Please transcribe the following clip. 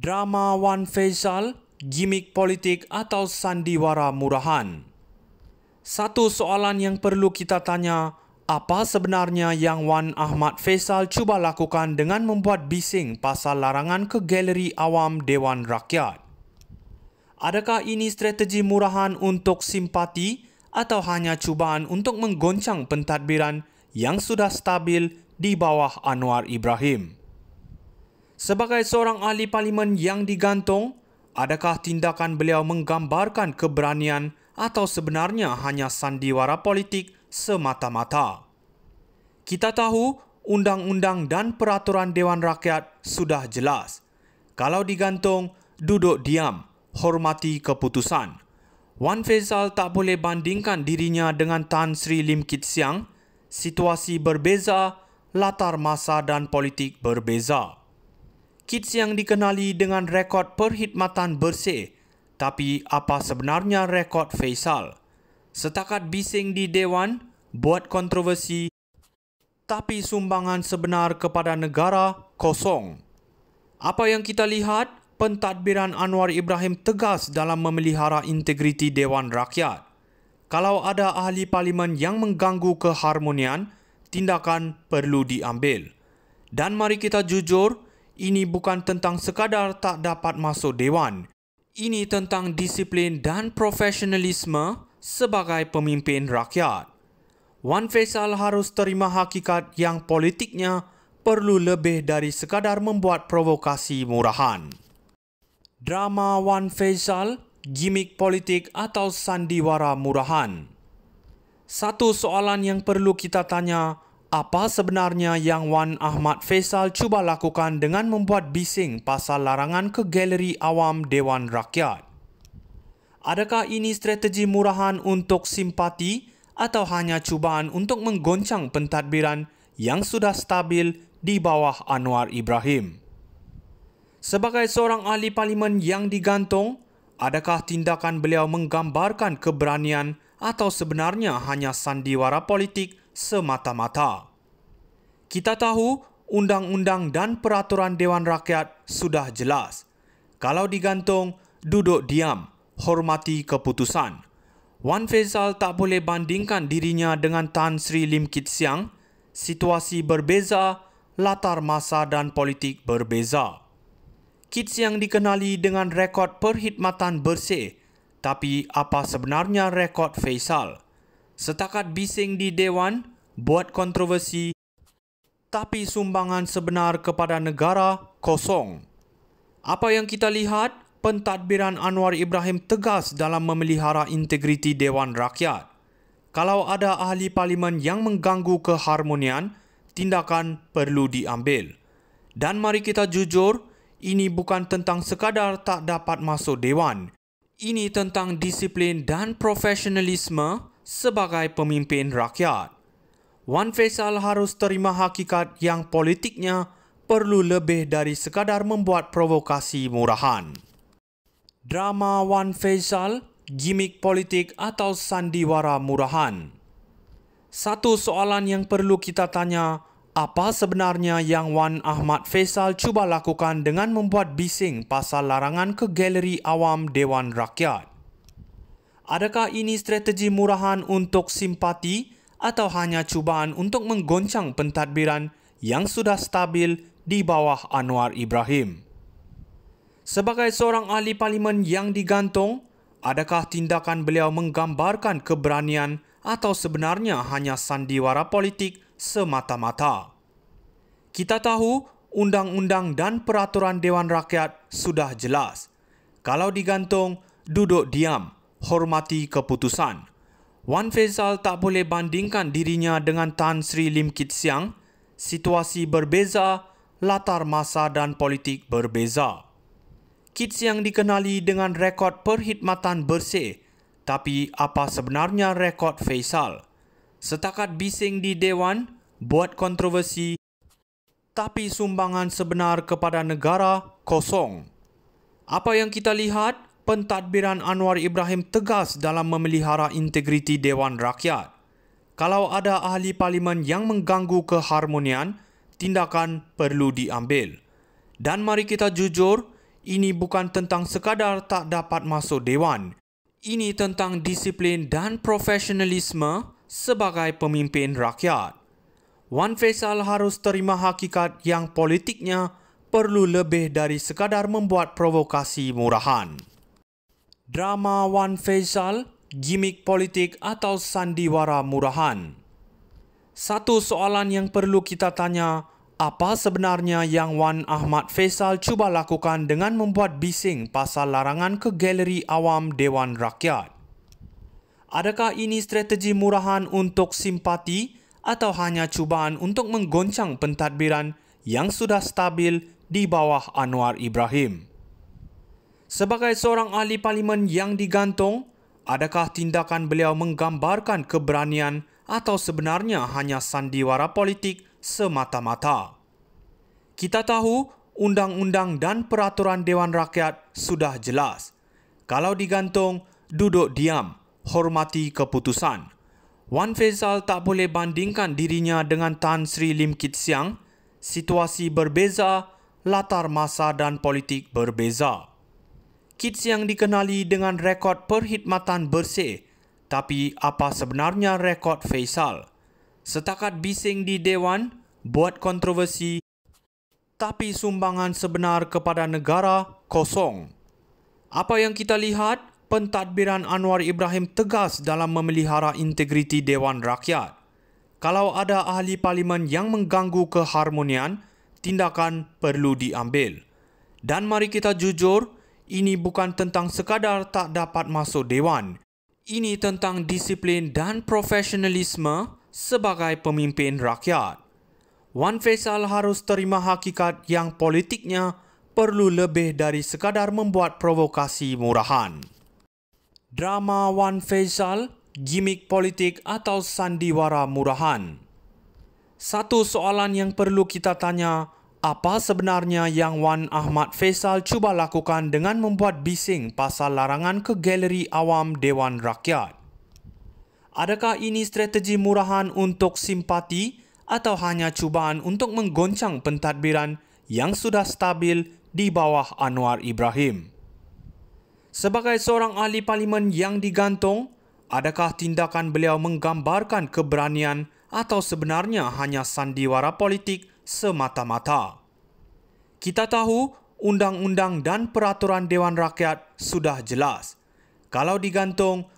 Drama Wan Faisal, gimik politik atau sandiwara murahan? Satu soalan yang perlu kita tanya, apa sebenarnya yang Wan Ahmad Faisal cuba lakukan dengan membuat bising pasal larangan ke galeri awam Dewan Rakyat? Adakah ini strategi murahan untuk simpati atau hanya cubaan untuk menggoncang pentadbiran yang sudah stabil di bawah Anwar Ibrahim? Sebagai seorang ahli parlimen yang digantung, adakah tindakan beliau menggambarkan keberanian atau sebenarnya hanya sandiwara politik semata-mata? Kita tahu undang-undang dan peraturan Dewan Rakyat sudah jelas. Kalau digantung, duduk diam, hormati keputusan. Wan Faisal tak boleh bandingkan dirinya dengan Tan Sri Lim Kit Siang. Situasi berbeza, latar masa dan politik berbeza. Kit Siang dikenali dengan rekod perkhidmatan bersih, tapi apa sebenarnya rekod Faisal? Setakat bising di Dewan, buat kontroversi, tapi sumbangan sebenar kepada negara kosong. Apa yang kita lihat, pentadbiran Anwar Ibrahim tegas dalam memelihara integriti Dewan Rakyat. Kalau ada ahli parlimen yang mengganggu keharmonian, tindakan perlu diambil. Dan mari kita jujur, ini bukan tentang sekadar tak dapat masuk Dewan. Ini tentang disiplin dan profesionalisme sebagai pemimpin rakyat. Wan Faisal harus terima hakikat yang politiknya perlu lebih dari sekadar membuat provokasi murahan. Drama Wan Faisal, gimik politik atau sandiwara murahan? Satu soalan yang perlu kita tanya, apa sebenarnya yang Wan Ahmad Faisal cuba lakukan dengan membuat bising pasal larangan ke galeri awam Dewan Rakyat? Adakah ini strategi murahan untuk simpati atau hanya cubaan untuk menggoncang pentadbiran yang sudah stabil di bawah Anwar Ibrahim? Sebagai seorang ahli parlimen yang digantung, adakah tindakan beliau menggambarkan keberanian atau sebenarnya hanya sandiwara politik semata-mata? Kita tahu undang-undang dan peraturan Dewan Rakyat sudah jelas. Kalau digantung, duduk diam, hormati keputusan. Wan Faisal tak boleh bandingkan dirinya dengan Tan Sri Lim Kit Siang. Situasi berbeza, latar masa dan politik berbeza. Kit Siang dikenali dengan rekod perkhidmatan bersih, tapi apa sebenarnya rekod Faisal? Setakat bising di Dewan, buat kontroversi, tapi sumbangan sebenar kepada negara kosong. Apa yang kita lihat, pentadbiran Anwar Ibrahim tegas dalam memelihara integriti Dewan Rakyat. Kalau ada ahli parlimen yang mengganggu keharmonian, tindakan perlu diambil. Dan mari kita jujur, ini bukan tentang sekadar tak dapat masuk Dewan. Ini tentang disiplin dan profesionalisme sebagai pemimpin rakyat. Wan Faisal harus terima hakikat yang politiknya perlu lebih dari sekadar membuat provokasi murahan. Drama Wan Faisal, gimik politik atau sandiwara murahan? Satu soalan yang perlu kita tanya, apa sebenarnya yang Wan Ahmad Faisal cuba lakukan dengan membuat bising pasal larangan ke galeri awam Dewan Rakyat? Adakah ini strategi murahan untuk simpati atau hanya cubaan untuk menggoncang pentadbiran yang sudah stabil di bawah Anwar Ibrahim? Sebagai seorang ahli parlimen yang digantung, adakah tindakan beliau menggambarkan keberanian atau sebenarnya hanya sandiwara politik semata-mata? Kita tahu undang-undang dan peraturan Dewan Rakyat sudah jelas. Kalau digantung, duduk diam, hormati keputusan. Wan Faisal tak boleh bandingkan dirinya dengan Tan Sri Lim Kit Siang. Situasi berbeza, latar masa dan politik berbeza. Kit Siang dikenali dengan rekod perkhidmatan bersih, tapi apa sebenarnya rekod Faisal? Setakat bising di Dewan, buat kontroversi, tapi sumbangan sebenar kepada negara kosong. Apa yang kita lihat, pentadbiran Anwar Ibrahim tegas dalam memelihara integriti Dewan Rakyat. Kalau ada ahli parlimen yang mengganggu keharmonian, tindakan perlu diambil. Dan mari kita jujur, Ini bukan tentang sekadar tak dapat masuk Dewan. Ini tentang disiplin dan profesionalisme sebagai pemimpin rakyat. Wan Faisal harus terima hakikat yang politiknya perlu lebih dari sekadar membuat provokasi murahan. Drama Wan Faisal, gimik politik atau sandiwara murahan? Satu soalan yang perlu kita tanya, apa sebenarnya yang Wan Ahmad Faisal cuba lakukan dengan membuat bising pasal larangan ke galeri awam Dewan Rakyat? Adakah ini strategi murahan untuk simpati atau hanya cubaan untuk menggoncang pentadbiran yang sudah stabil di bawah Anwar Ibrahim? Sebagai seorang ahli parlimen yang digantung, adakah tindakan beliau menggambarkan keberanian atau sebenarnya hanya sandiwara politik semata-mata? Kita tahu undang-undang dan peraturan Dewan Rakyat sudah jelas. Kalau digantung, duduk diam, hormati keputusan. Wan Faisal tak boleh bandingkan dirinya dengan Tan Sri Lim Kit Siang. Situasi berbeza, latar masa dan politik berbeza. Kit Siang dikenali dengan rekod perkhidmatan bersih. Tapi apa sebenarnya rekod Faisal? Setakat bising di Dewan, buat kontroversi, tapi sumbangan sebenar kepada negara kosong. Apa yang kita lihat, pentadbiran Anwar Ibrahim tegas dalam memelihara integriti Dewan Rakyat. Kalau ada ahli parlimen yang mengganggu keharmonian, tindakan perlu diambil. Dan mari kita jujur, ini bukan tentang sekadar tak dapat masuk Dewan. Ini tentang disiplin dan profesionalisme sebagai pemimpin rakyat. Wan Faisal harus terima hakikat yang politiknya perlu lebih dari sekadar membuat provokasi murahan. Drama Wan Faisal, gimik politik atau sandiwara murahan? Satu soalan yang perlu kita tanya, apa sebenarnya yang Wan Ahmad Faisal cuba lakukan dengan membuat bising pasal larangan ke galeri awam Dewan Rakyat? Adakah ini strategi murahan untuk simpati atau hanya cubaan untuk menggoncang pentadbiran yang sudah stabil di bawah Anwar Ibrahim? Sebagai seorang ahli parlimen yang digantung, adakah tindakan beliau menggambarkan keberanian atau sebenarnya hanya sandiwara politik semata-mata? Kita tahu undang-undang dan peraturan Dewan Rakyat sudah jelas. Kalau digantung,